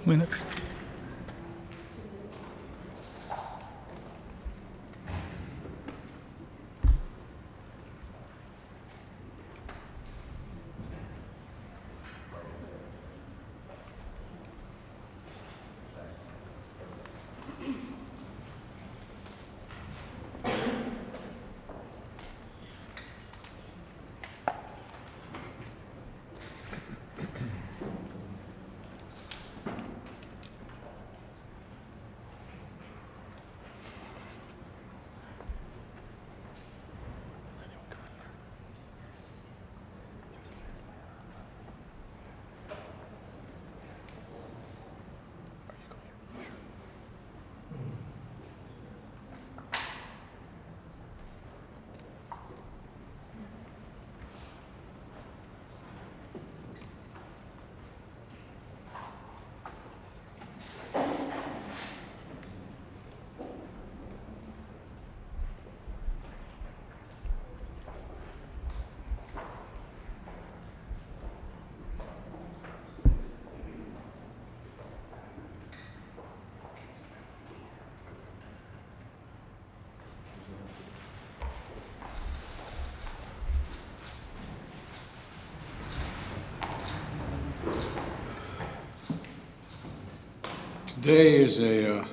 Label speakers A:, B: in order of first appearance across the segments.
A: Minutes.
B: Today is it's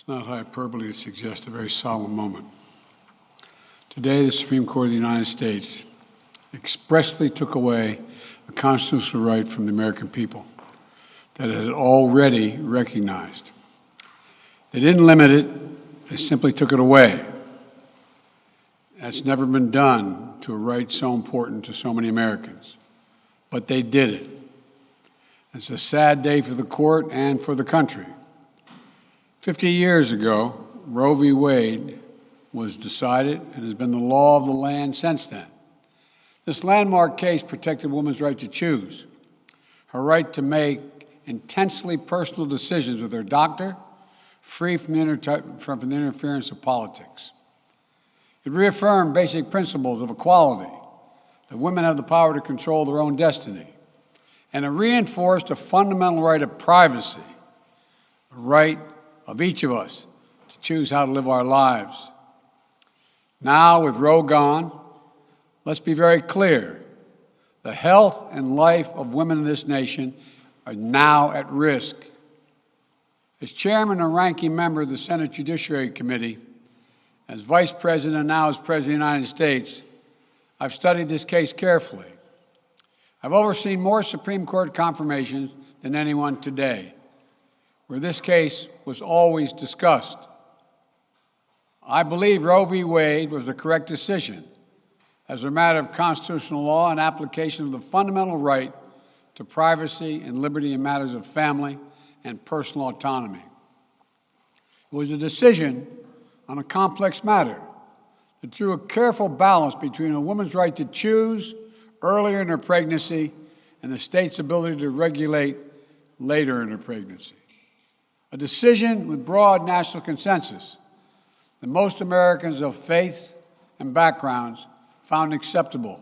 B: not hyperbole to suggest a very solemn moment. Today, the Supreme Court of the United States expressly took away a constitutional right from the American people that it had already recognized. They didn't limit it, they simply took it away. That's never been done to a right so important to so many Americans, but they did it. It's a sad day for the court and for the country. 50 years ago, Roe v. Wade was decided and has been the law of the land since then. This landmark case protected women's right to choose, her right to make intensely personal decisions with her doctor, free from the interference of politics. It reaffirmed basic principles of equality, that women have the power to control their own destiny, and it reinforced a fundamental right of privacy, a right of each of us to choose how to live our lives. Now, with Roe gone, let's be very clear. The health and life of women in this nation are now at risk. As chairman and ranking member of the Senate Judiciary Committee, as vice president and now as president of the United States, I've studied this case carefully. I've overseen more Supreme Court confirmations than anyone today, where this case was always discussed. I believe Roe v. Wade was the correct decision as a matter of constitutional law and application of the fundamental right to privacy and liberty in matters of family and personal autonomy. It was a decision on a complex matter that drew a careful balance between a woman's right to choose earlier in her pregnancy and the state's ability to regulate later in her pregnancy. A decision with broad national consensus that most Americans of faith and backgrounds found acceptable,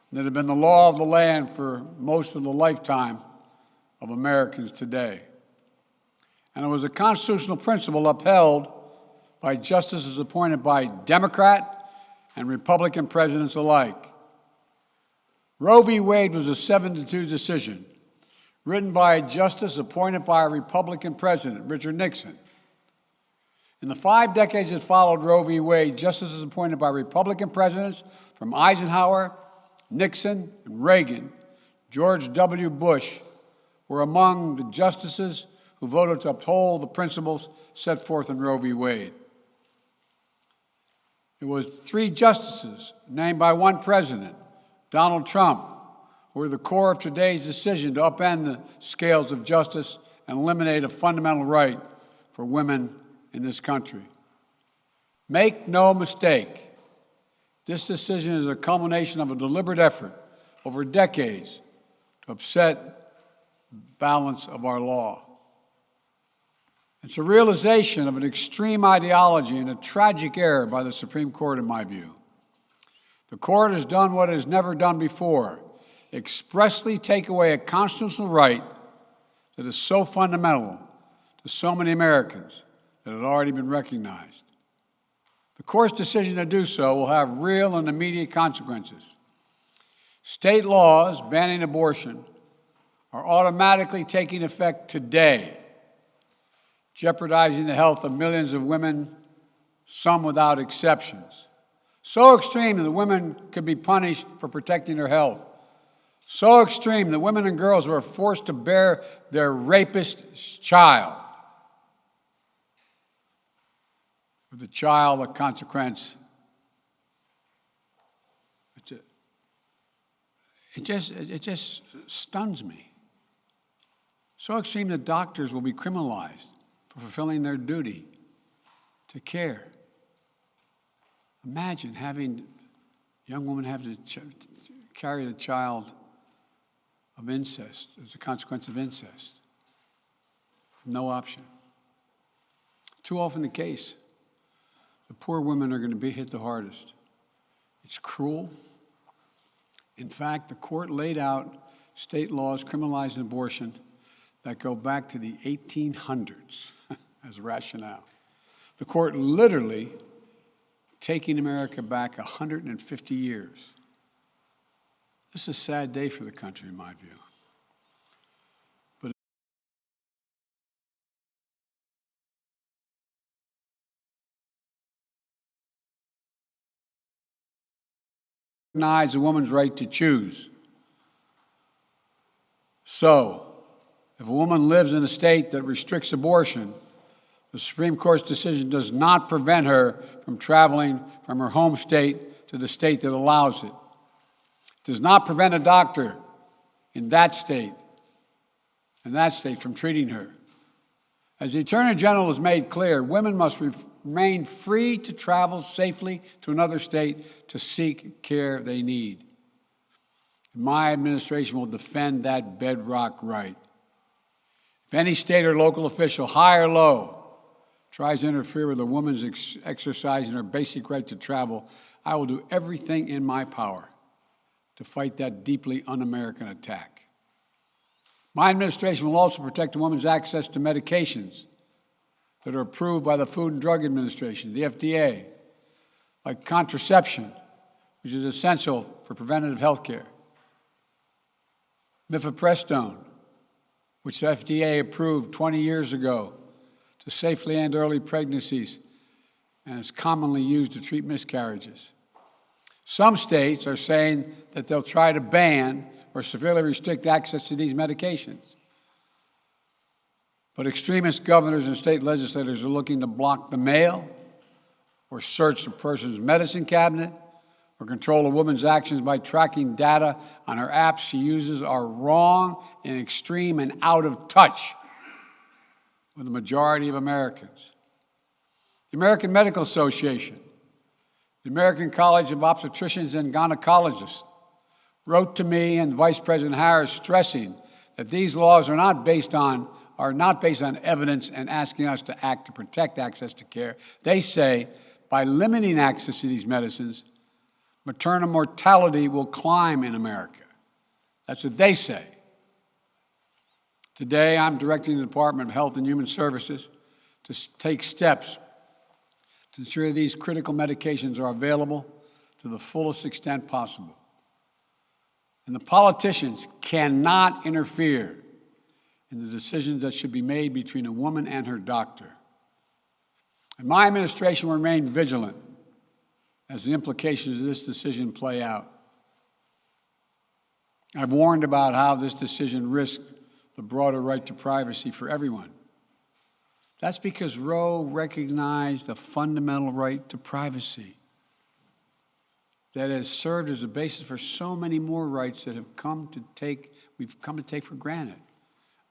B: and that had been the law of the land for most of the lifetime of Americans today. And it was a constitutional principle upheld by justices appointed by Democrat and Republican presidents alike. Roe v. Wade was a 7-2 decision, written by a justice appointed by a Republican president, Richard Nixon. In the 5 decades that followed Roe v. Wade, justices appointed by Republican presidents from Eisenhower, Nixon, and Reagan, George W. Bush, were among the justices who voted to uphold the principles set forth in Roe v. Wade. It was 3 justices named by one president, Donald Trump, who were the core of today's decision to upend the scales of justice and eliminate a fundamental right for women in this country. Make no mistake, this decision is a culmination of a deliberate effort over decades to upset the balance of our law. It's a realization of an extreme ideology and a tragic error by the Supreme Court, in my view. The court has done what it has never done before, expressly take away a constitutional right that is so fundamental to so many Americans that had already been recognized. The court's decision to do so will have real and immediate consequences. State laws banning abortion are automatically taking effect today, jeopardizing the health of millions of women, some without exceptions. So extreme that women could be punished for protecting their health. So extreme that women and girls were forced to bear their rapist's child. With the child, a consequence. It just stuns me. So extreme that doctors will be criminalized for fulfilling their duty to care. Imagine having a young woman have to carry the child of incest as a consequence of incest. No option. Too often the case. The poor women are going to be hit the hardest. It's cruel. In fact, the court laid out state laws criminalizing abortion that go back to the 1800s as rationale. The court literally taking America back 150 years. This is a sad day for the country, in my view. Recognize a woman's right to choose. So, if a woman lives in a state that restricts abortion, the Supreme Court's decision does not prevent her from traveling from her home state to the state that allows it. It does not prevent a doctor in that state from treating her. As the Attorney General has made clear, women must remain free to travel safely to another state to seek care they need. My administration will defend that bedrock right. If any state or local official, high or low, tries to interfere with a woman's exercising her basic right to travel, I will do everything in my power to fight that deeply un-American attack. My administration will also protect a woman's access to medications that are approved by the Food and Drug Administration, the FDA, like contraception, which is essential for preventative health care, mifepristone, which the FDA approved 20 years ago to safely end early pregnancies and is commonly used to treat miscarriages. Some states are saying that they'll try to ban or severely restrict access to these medications. But extremist governors and state legislators are looking to block the mail or search a person's medicine cabinet or control a woman's actions by tracking data on her apps she uses are wrong and extreme and out of touch with the majority of Americans. The American Medical Association, the American College of Obstetricians and Gynecologists wrote to me and Vice President Harris stressing that these laws are not based on evidence and asking us to act to protect access to care. They say by limiting access to these medicines, maternal mortality will climb in America. That's what they say. Today, I'm directing the Department of Health and Human Services to take steps to ensure these critical medications are available to the fullest extent possible. And the politicians cannot interfere in the decisions that should be made between a woman and her doctor. And my administration will remain vigilant as the implications of this decision play out. I've warned about how this decision risks the broader right to privacy for everyone. That's because Roe recognized the fundamental right to privacy that has served as a basis for so many more rights that we've come to take for granted,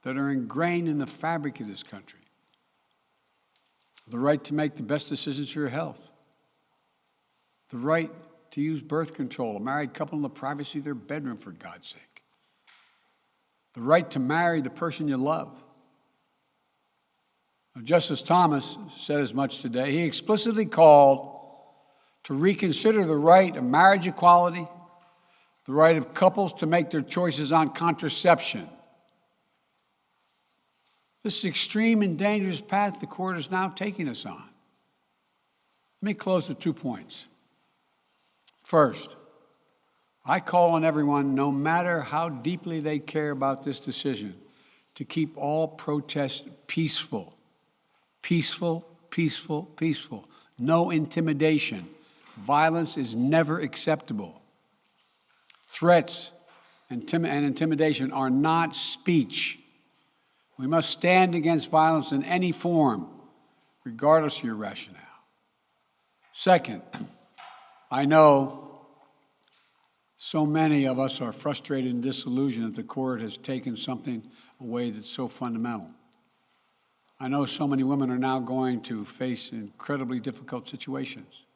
B: that are ingrained in the fabric of this country. The right to make the best decisions for your health. The right to use birth control, a married couple in the privacy of their bedroom, for God's sake. The right to marry the person you love. Now, Justice Thomas said as much today. He explicitly called to reconsider the right of marriage equality, the right of couples to make their choices on contraception. This extreme and dangerous path the court is now taking us on. Let me close with 2 points. First, I call on everyone, no matter how deeply they care about this decision, to keep all protests peaceful. Peaceful, peaceful, peaceful. No intimidation. Violence is never acceptable. Threats and intimidation are not speech. We must stand against violence in any form, regardless of your rationale. Second, I know so many of us are frustrated and disillusioned that the court has taken something away that's so fundamental. I know so many women are now going to face incredibly difficult situations.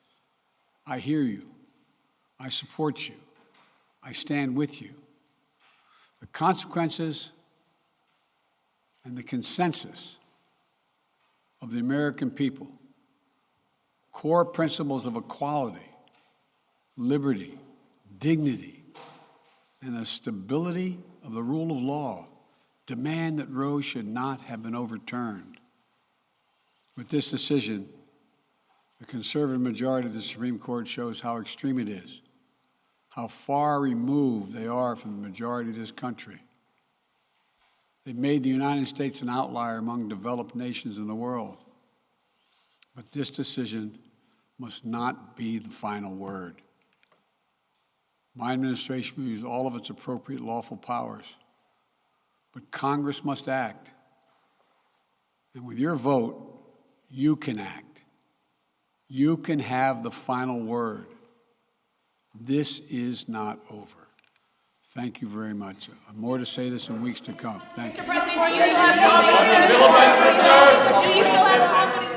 B: I hear you. I support you. I stand with you. The consequences and the consensus of the American people, core principles of equality, liberty, dignity, and the stability of the rule of law demand that Roe should not have been overturned. With this decision, the conservative majority of the Supreme Court shows how extreme it is, how far removed they are from the majority of this country. They've made the United States an outlier among developed nations in the world. But this decision must not be the final word. My administration will use all of its appropriate lawful powers, but Congress must act. And with your vote, you can act. You can have the final word. This is not over. Thank you very much. More to say this in weeks to come. Thank you.
C: Mr. President, do you still have confidence?